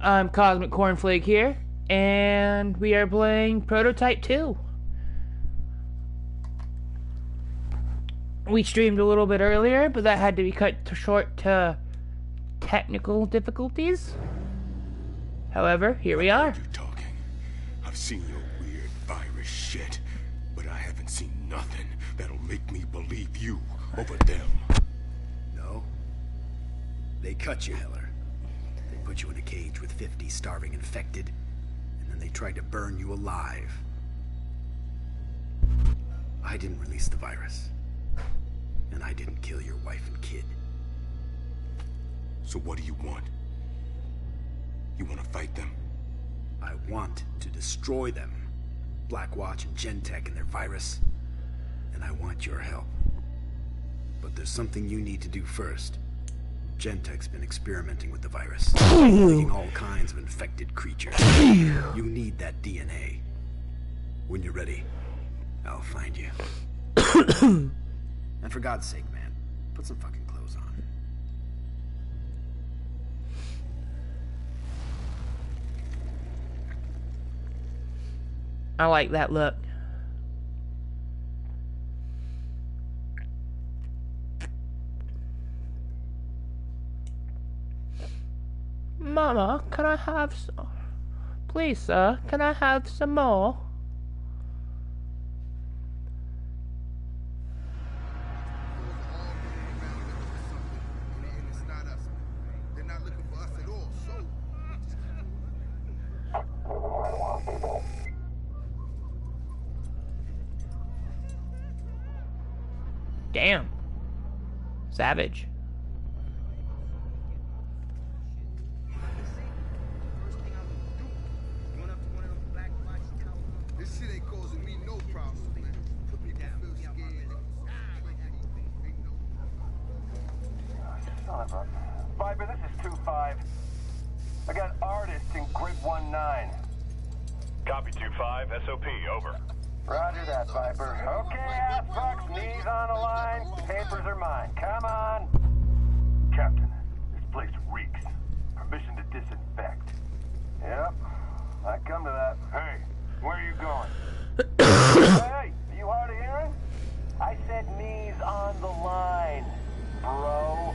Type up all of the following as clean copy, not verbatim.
I'm Cosmic Cornflake here, and we are playing Prototype 2. We streamed a little bit earlier, but that had to be cut short to technical difficulties. However, here we are. You talking? I've seen your weird virus shit, but I haven't seen nothing that'll make me believe you over them. No? They cut you, Heller. They put you in a cage with 50 starving infected, and then they tried to burn you alive. I didn't release the virus. And I didn't kill your wife and kid. So what do you want? You want to fight them? I want to destroy them. Blackwatch and Gentek and their virus. And I want your help. But there's something you need to do first. Gentek's been experimenting with the virus, making all kinds of infected creatures. You need that DNA. When you're ready, I'll find you. And for God's sake, man, put some fucking clothes on. I like that look. Mama, can I have some? Please, sir, can I have some more? Damn. Savage. This shit ain't causing me no problems, man. People feel scared. Son of a... Viper, this is 2-5. I got artists in grid 1-9. Copy 2-5, SOP, over. Roger that, Viper. Okay, ass fucks, knees on the line. Papers are mine. Come on. Captain, this place reeks. Permission to disinfect. Yep, I come to that. Hey, where are you going? Hey, are you hard of hearing? I said knees on the line, bro.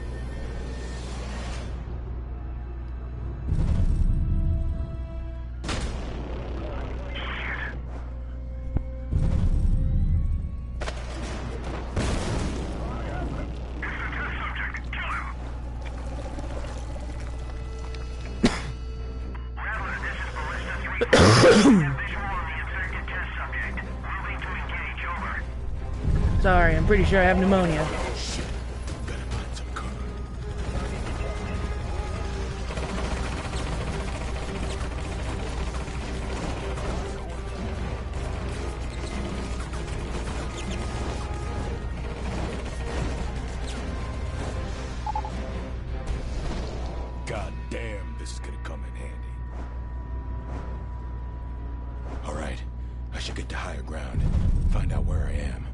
Sorry, I'm pretty sure I have pneumonia. Shit. Better find some cover. God damn, this is gonna come in handy. Alright, I should get to higher ground. Find out where I am.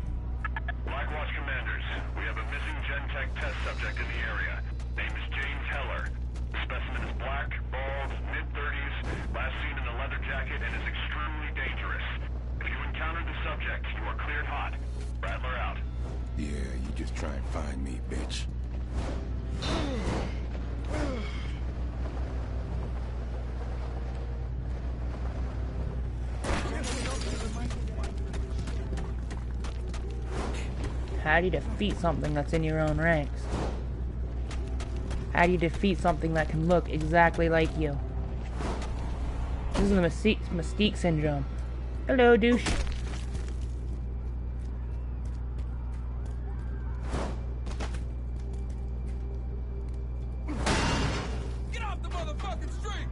Blackwatch commanders, we have a missing Gentek test subject in the area. Name is James Heller. The specimen is black, bald, mid-30s, last seen in a leather jacket, and is extremely dangerous. If you encounter the subject, you are cleared hot. Rattler out. Yeah, you just try and find me, bitch. How do you defeat something that's in your own ranks? How do you defeat something that can look exactly like you? This is the Mystique syndrome. Hello, douche. Get off the motherfucking street!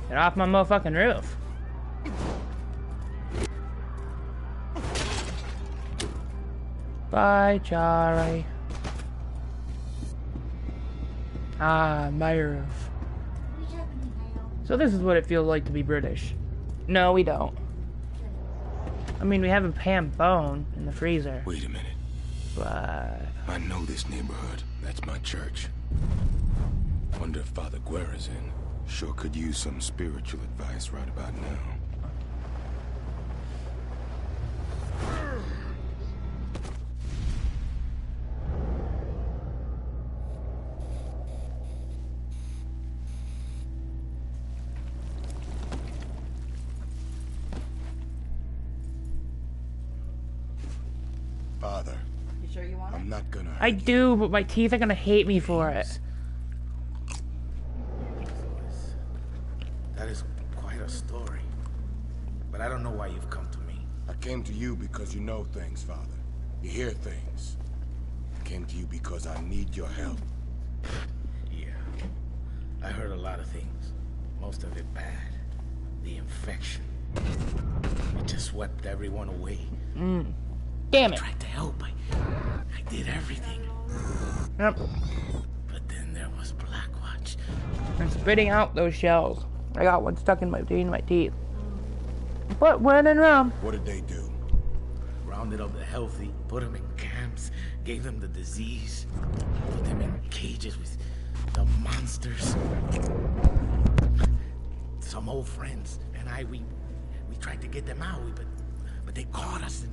Get off my motherfucking roof. Bye, Charlie. Ah, my roof. So this is what it feels like to be British. No, we don't. I mean, we have a ham bone in the freezer. Wait a minute. But... I know this neighborhood. That's my church. Wonder if Father Guerra's in. Sure could use some spiritual advice right about now. Father, You sure you want it? I'm not gonna hurt I you. do, but my teeth are gonna hate me for it. That is quite a story. But I don't know why you've come to me. I came to you because you know things, Father. You hear things. I came to you because I need your help. Yeah. I heard a lot of things. Most of it bad. The infection. It just swept everyone away. Damn I it. tried to help. I did everything. Yep. But then there was Blackwatch. I'm spitting out those shells. I got one stuck in between my teeth. But when in Rome. What did they do? Rounded up the healthy, put them in camps, gave them the disease, put them in cages with the monsters. Some old friends and I, we tried to get them out, but they caught us.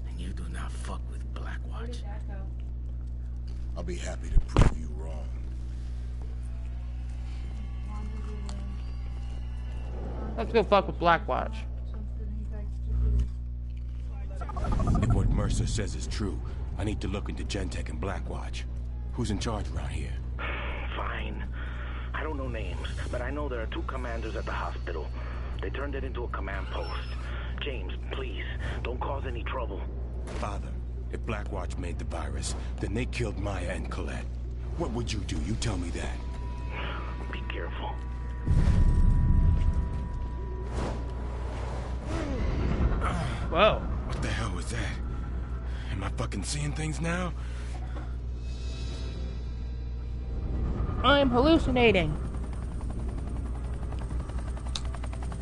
And you do not fuck with Blackwatch. I'll be happy to prove you wrong. Let's go fuck with Blackwatch. If what Mercer says is true, I need to look into Gentek and Blackwatch. Who's in charge around here? Fine. I don't know names, but I know there are 2 commanders at the hospital. They turned it into a command post. James, please, don't cause any trouble. Father, if Blackwatch made the virus, then they killed Maya and Colette. What would you do? You tell me that. Be careful. Whoa. What the hell was that? Am I fucking seeing things now? I'm hallucinating.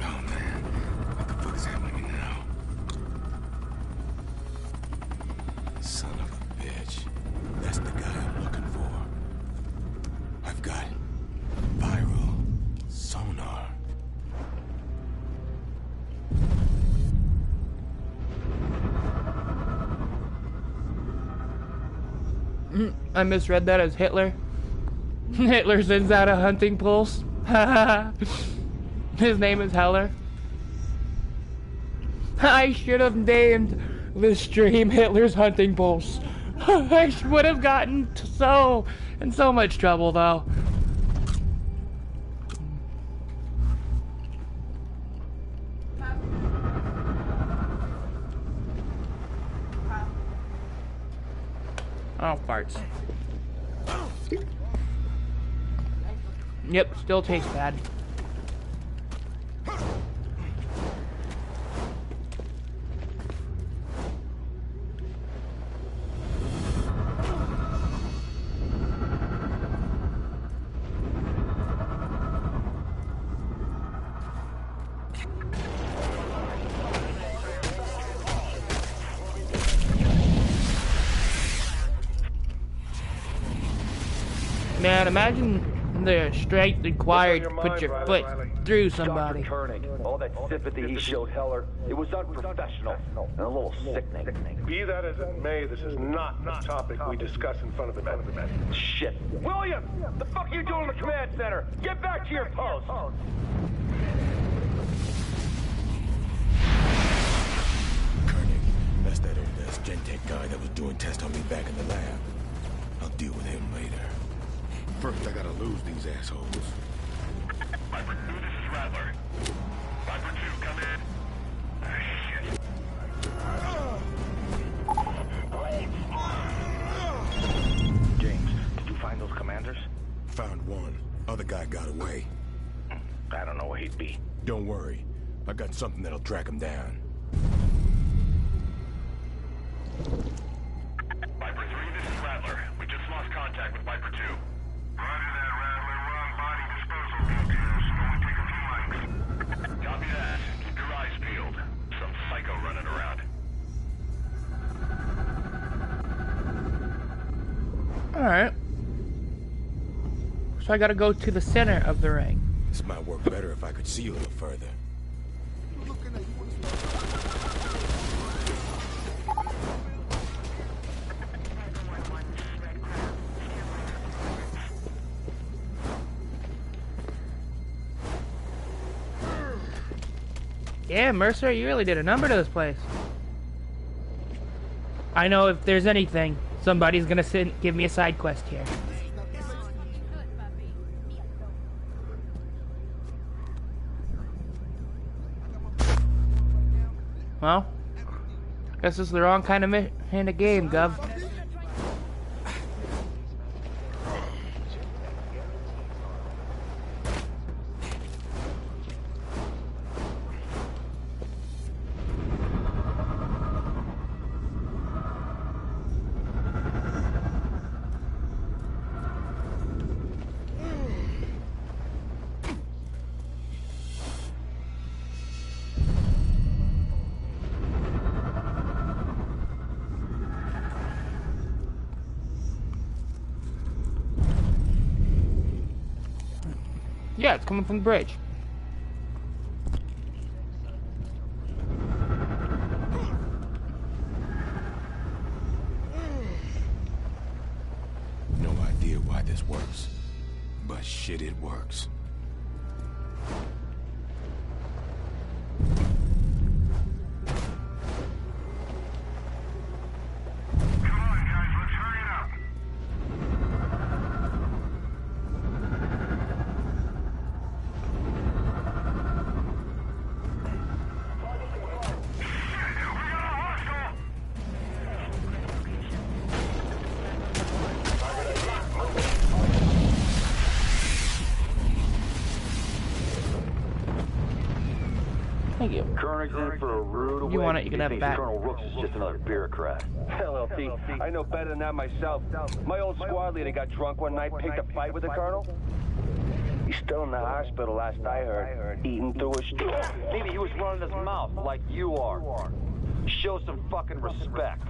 Oh man, what the fuck is happening now? Son of a bitch. That's the guy I'm looking for. I've got viral sonar. I misread that as Hitler. Hitler sends out a hunting pulse. His name is Heller. I should have named the stream Hitler's hunting pulse. I would have gotten in so much trouble though. Oh, farts. Yep, still tastes bad. Man, imagine the strength required to put your foot through somebody. Dr. Koenig, all that sympathy he showed Heller, it was unprofessional and a little sickening. Be that as it may, this is not the topic we discuss in front of the men. Shit. William! The fuck are you doing in the command center? Get back to your post! Koenig, that's that old-ass Gentek guy that was doing tests on me back in the lab. I'll deal with him later. First, I gotta lose these assholes. Viper 2, this is Rattler. Viper 2, come in. Shit. James, did you find those commanders? Found one. Other guy got away. I don't know where he'd be. Don't worry. I got something that'll track him down. Viper 3, this is Rattler. We just lost contact with Viper 2. Roger that, Rattler. We're on body disposal details. Only take a few mics. Copy that. Keep your eyes peeled. Some psycho running around. Alright. So I gotta go to the center of the ring. This might work better if I could see a little further. Yeah, Mercer, you really did a number to this place. I know if there's anything, somebody's gonna give me a side quest here. Well, guess this is the wrong kind of game, Gov. Yeah, it's coming from the bridge. No idea why this works, but shit, it works. Thank you. Koenig's in for a rude awakening. You want it, you can have it back. Colonel Rooks is just another bureaucrat. Hell, LT, I know better than that myself. My old squad leader got drunk one night, picked a fight with the colonel. He's still in the hospital, last I heard. Eating through his straw. Maybe he was running his mouth like you are. Show some fucking respect.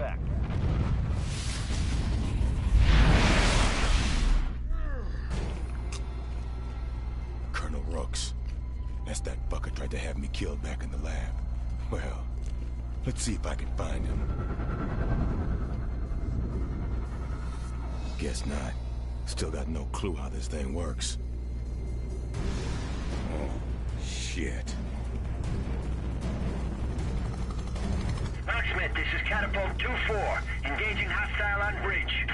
Colonel Rooks. That's that fucker tried to have me killed back in the lab. Well, let's see if I can find him. Guess not. Still got no clue how this thing works. Oh, shit. Marksmith, this is Catapult 2-4. Engaging hostile on bridge.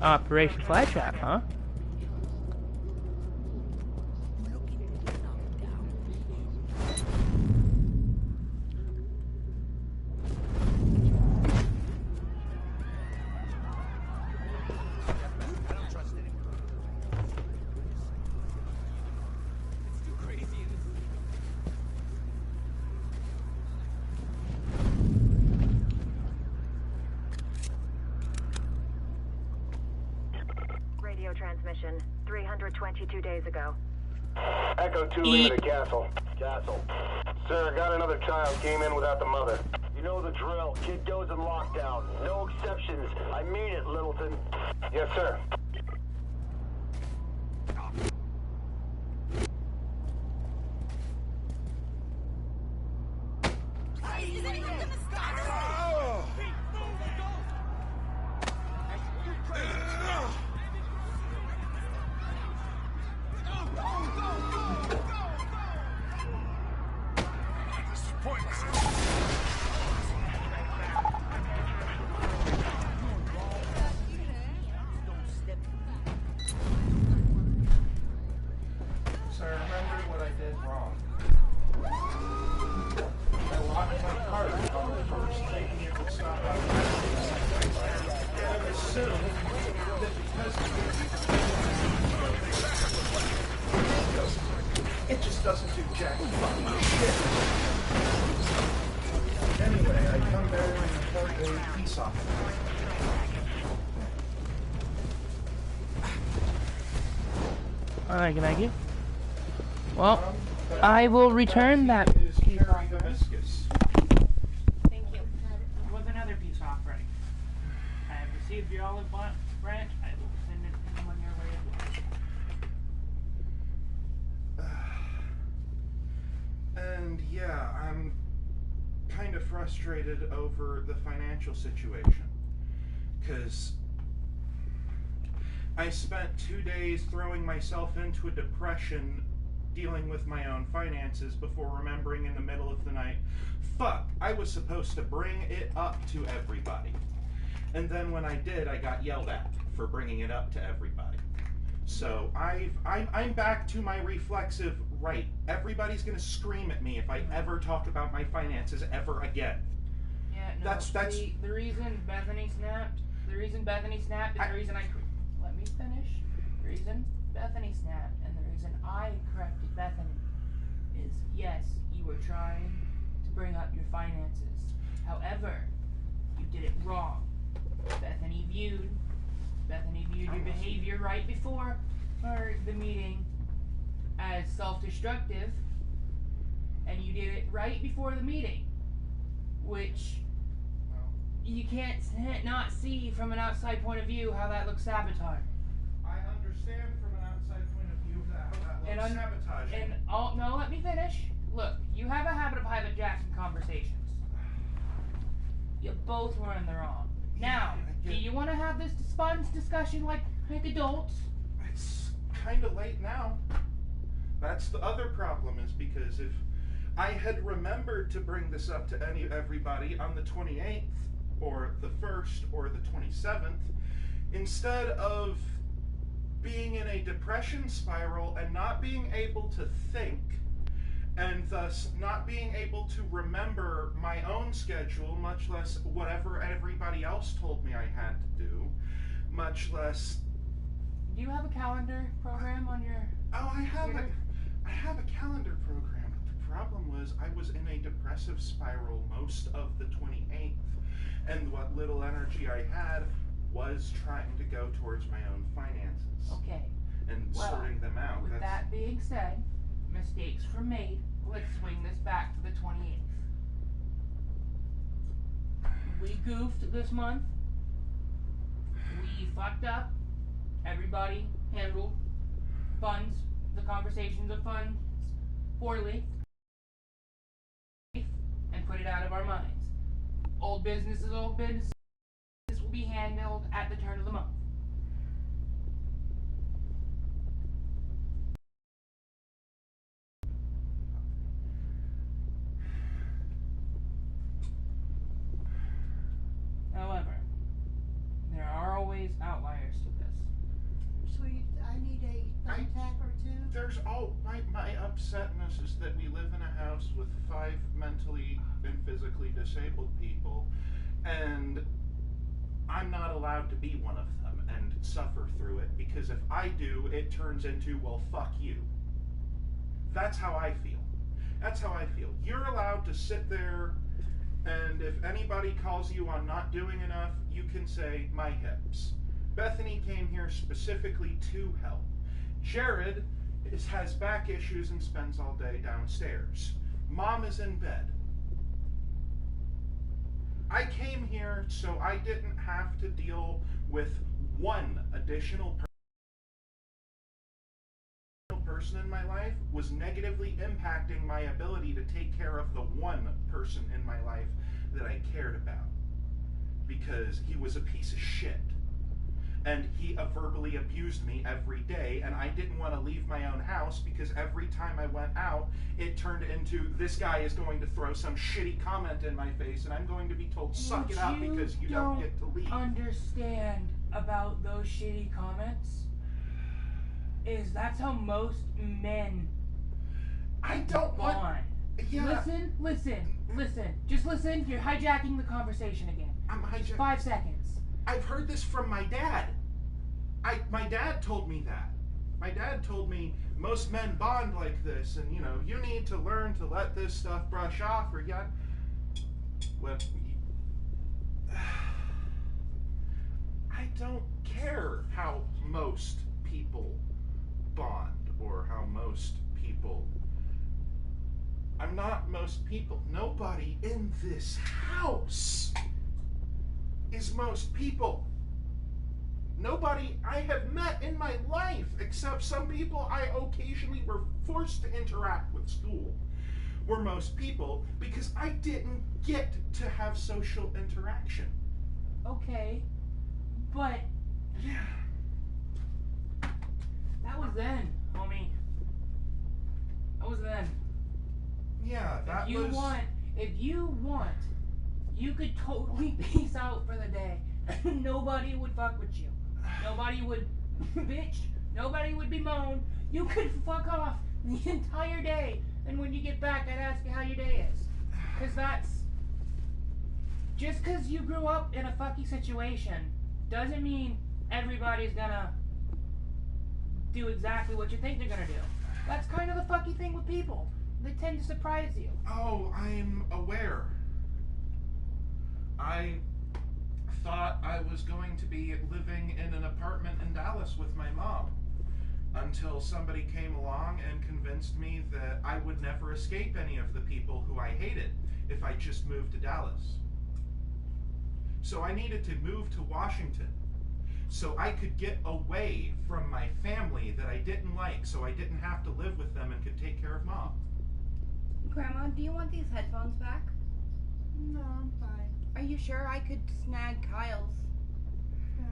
Operation Fly Trap, huh? Transmission 322 days ago. Echo 2 into the castle. Sir, got another child, came in without the mother. You know the drill. Kid goes in lockdown. No exceptions. I mean it, Littleton. Yes, sir. This doesn't do jack fucking shit. Anyway, I come there and report a peace offering. Alright, thank you. Well, I will return that. Thank you. It was another peace offering. I have received your olive branch. I will send it in on your way as well. And yeah, I'm kind of frustrated over the financial situation. Because I spent 2 days throwing myself into a depression dealing with my own finances before remembering in the middle of the night, fuck, I was supposed to bring it up to everybody. And then when I did, I got yelled at for bringing it up to everybody. So I'm back to my reflexive right. Everybody's gonna scream at me if I ever talk about my finances ever again. Yeah, no, That's the reason Bethany snapped, is the reason let me finish. The reason Bethany snapped and the reason I corrected Bethany is, yes, you were trying to bring up your finances. However, you did it wrong. Bethany viewed your behavior right before the meeting as self-destructive, and you did it right before the meeting, which you can't not see from an outside point of view how that looks sabotage. I understand from an outside point of view how that looks sabotaging. No, let me finish. Look, you have a habit of hijacking conversations. You both were in the wrong. Now, do you want to have this fun discussion like adults? It's kind of late now. That's the other problem, is because if I had remembered to bring this up to everybody on the 28th, or the 1st, or the 27th, instead of being in a depression spiral and not being able to think, and thus not being able to remember my own schedule, much less whatever everybody else told me I had to do, much less... Do you have a calendar program on your... Oh, I have a calendar program, but the problem was I was in a depressive spiral most of the 28th, and what little energy I had was trying to go towards my own finances. Okay. And sorting them out. With that being said, mistakes were made. Let's swing this back to the 28th. We goofed this month. We fucked up. Everybody handled the conversations of funds poorly, and put it out of our minds. Old business is old business. This will be handled at the turn of the month. However, there are always outliers to this. Sweet, I need a thumbtack or two. There's my upsetness is that we live in a house with 5 mentally and physically disabled people, and I'm not allowed to be one of them and suffer through it, because if I do, it turns into, well, fuck you. That's how I feel. That's how I feel. You're allowed to sit there, and if anybody calls you on not doing enough, you can say, my hips. Bethany came here specifically to help. Jared has back issues and spends all day downstairs. Mom is in bed. I came here so I didn't have to deal with one additional person in my life was negatively impacting my ability to take care of the one person in my life that I cared about, because he was a piece of shit. And he verbally abused me every day, and I didn't want to leave my own house because every time I went out, it turned into, this guy is going to throw some shitty comment in my face, and I'm going to be told, suck it up because you don't get to leave. Understand about those shitty comments is that's how most men want. Yeah. Listen. Just listen. You're hijacking the conversation again. I'm hijacking. 5 seconds. I've heard this from my dad. My dad told me that. my dad told me most men bond like this, and you know, you need to learn to let this stuff brush off, or well, I don't care how most people bond or how most people. I'm not most people. Nobody in this house is most people. Nobody I have met in my life, except some people I occasionally were forced to interact with school, were most people because I didn't get to have social interaction. Okay, but yeah, that was then, homie. That was then. Yeah, that if you want, you could totally peace out for the day. Nobody would fuck with you. Nobody would bitch. Nobody would bemoan. You could fuck off the entire day. And when you get back, I'd ask you how your day is. Because that's... Just because you grew up in a fucky situation doesn't mean everybody's gonna do exactly what you think they're gonna do. That's kind of the fucky thing with people. They tend to surprise you. Oh, I'm aware. I thought I was going to be living in an apartment in Dallas with my mom until somebody came along and convinced me that I would never escape any of the people who I hated if I just moved to Dallas. So I needed to move to Washington so I could get away from my family that I didn't like, so I didn't have to live with them and could take care of Mom. Grandma, do you want these headphones back? No, I'm fine. Are you sure I could snag Kyle's? No,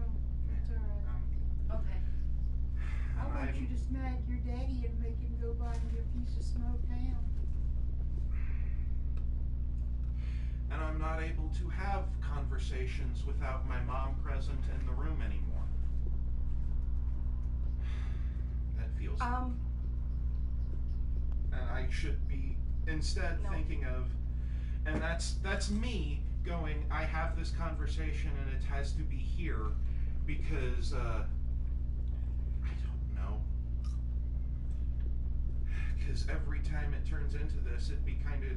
it's alright. Okay. I want you to snag your daddy and make him go buy me a piece of smoked ham. And I'm not able to have conversations without my mom present in the room anymore. That feels... And I should be instead thinking of... And that's me going, I have this conversation and it has to be here because, I don't know. Because every time it turns into this, it'd be kind of...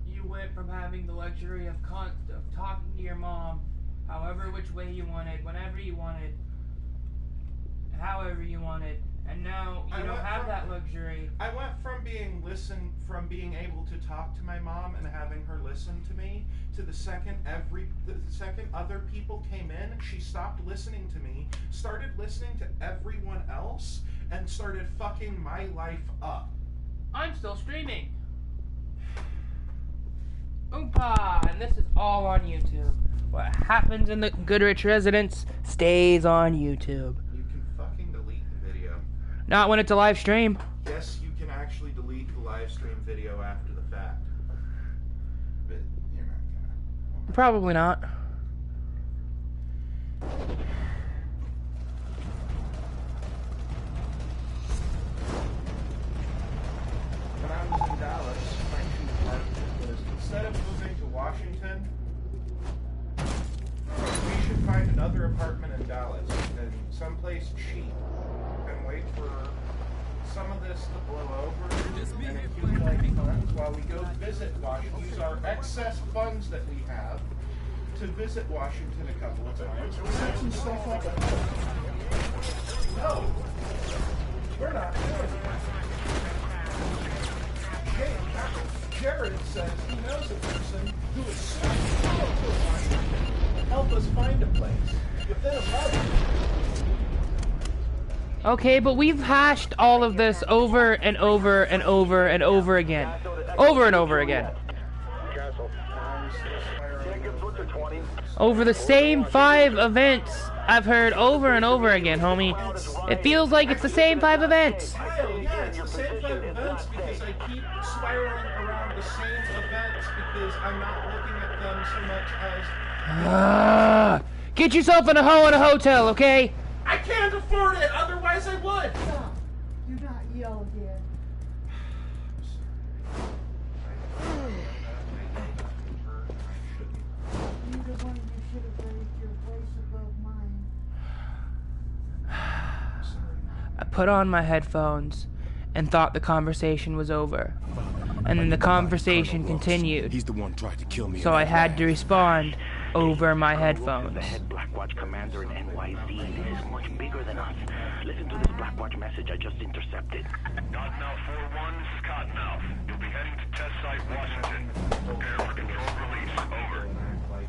You went from having the luxury of talking to your mom however which way you wanted, whenever you wanted, however you wanted, and now you don't have that luxury. I went from being able to talk to my mom and having her listen to me to the second other people came in, she stopped listening to me, started listening to everyone else, and started fucking my life up. I'm still streaming. Oompa! And this is all on YouTube. What happens in the Goodrich residence stays on YouTube. You can fucking delete the video. Not when it's a live stream. Yes, you can actually delete the live stream video after the fact. But you're not gonna. Probably not. When I was in Dallas, my chief part was instead of moving to Washington, we should find another apartment in Dallas and someplace cheap and wait for some of this to blow over and accumulate funds while we go visit Washington. Use our excess funds that we have to visit Washington a couple of times. Set some stuff up at home. No, we're not doing that. Jared says he knows a person who is so close to Washington to help us find a place within a month. Okay, but we've hashed all of this over and over and over and over again. Over and over again. Over the same 5 events I've heard over and over again, homie. It feels like it's the same 5 events. Yeah, it's the same 5 events because I keep spiraling around the same events because I'm not looking at them so much as... Get yourself in a hotel, okay? I can't afford it, otherwise I would! Stop. Do not yell again. You're the one who should have raised your voice above mine. put on my headphones and thought the conversation was over. And then the conversation continued. He's the one tried to kill me. So I had to respond over my headphones. The head Blackwatch commander in NYC. This is much bigger than us. Listen to this Blackwatch message I just intercepted. Cottonmouth 4-1, this is Cottonmouth. You'll be heading to Test Site Washington. Prepare for controlled release. Over.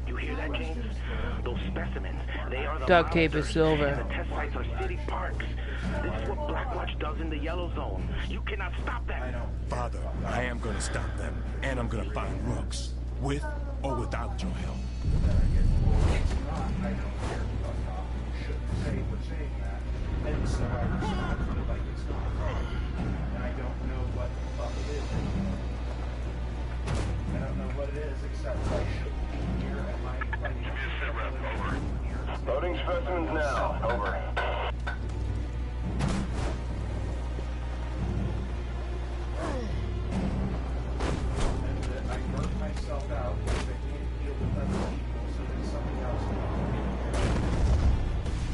You hear that, James? Those specimens, they are the Duct tape is monsters, silver. and the test sites are city parks. This is what Blackwatch does in the Yellow Zone. You cannot stop them. Father, I am gonna stop them, and I'm gonna find Rooks, with or without your help. Loading specimens now. Over.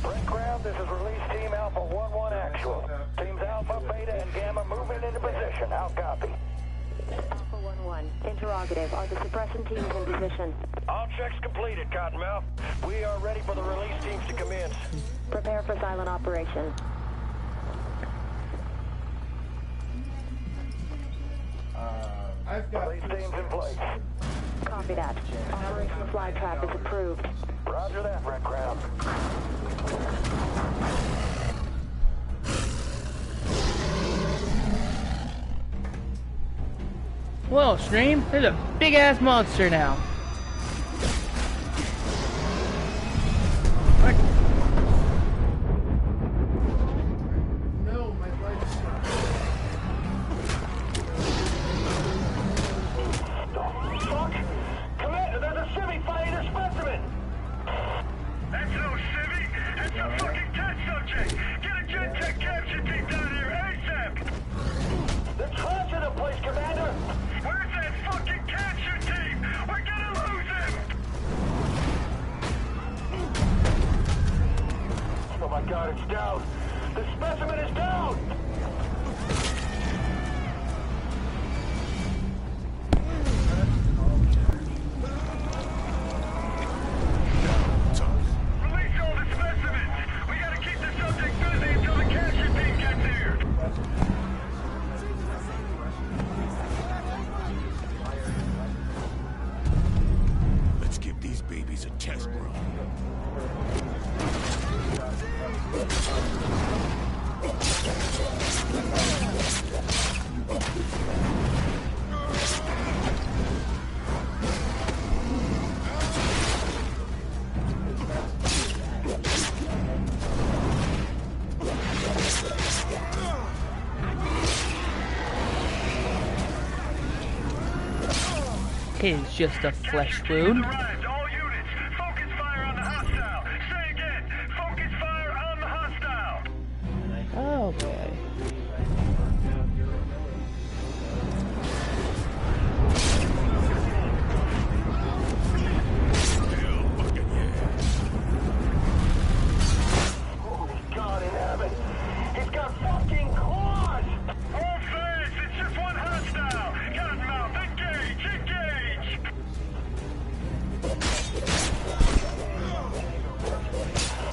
Brent ground, this is release team Alpha 1-1 actual. Teams Alpha, Beta, and Gamma moving into position. How copy? Alpha 1-1. Interrogative. Are the suppression teams in position? All checks completed, Cottonmouth. We are ready for the release teams to commence. Prepare for silent operation. Release teams in place. Copy that. Operation Flytrap is approved. Roger that, Red Crown. Whoa, Stream, there's a big ass monster now. What? No, my life's not. Fuck! Commander, there's a civvy fighting a specimen! That's no civvy! It's a fucking test subject! Get a Gen-Tech capture team down here ASAP! They're trashing the place, Commander! Where's that fucking capture team? We're gonna lose him! Oh my god, it's down! The specimen is down! Release all the specimens! We gotta keep the subject busy until the capture team gets here! Let's give these babies a test run. It's just a flesh wound. Arrived, all units! Focus fire on the hostile! Say again! Focus fire on the hostile! Okay. Holy God in heaven! He's got fucking claws! All fans, it's just one hostile! Cottonmouth, engage! Engage!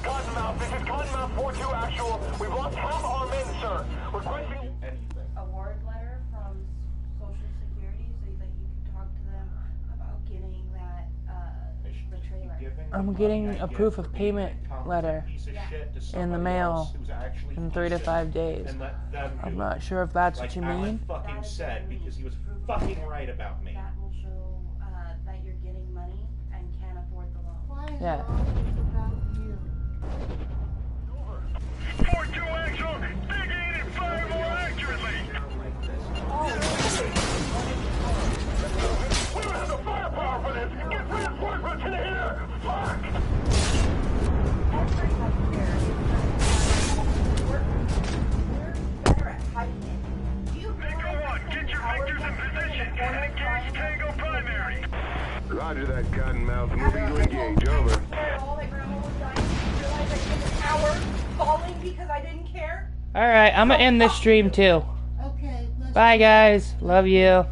Cottonmouth, this is Cottonmouth 4-2 actual. We've lost half our men, sir. Requesting... Award letter from Social Security so that you can talk to them about getting that, the trailer. I'm getting a proof of payment letter in the mail in 3 to 5 days. I'm not sure if that's what you mean. Fucking said because he was fucking right about me. That will show that you're getting money and can't afford the loan. Why is Yeah. it always about you? 4-2 actual! Dig in and fire more accurately! We don't have the firepower for this! Get reinforcements in here! Fuck! Nico 1, get your victors in position and engage Tango Primary! Roger that, Cottonmouth. Moving to engage. Over. All that Grandma was dying. You realize I spent an hour falling because I didn't care? Alright, I'm gonna end this stream too. Okay. Bye guys. Love you.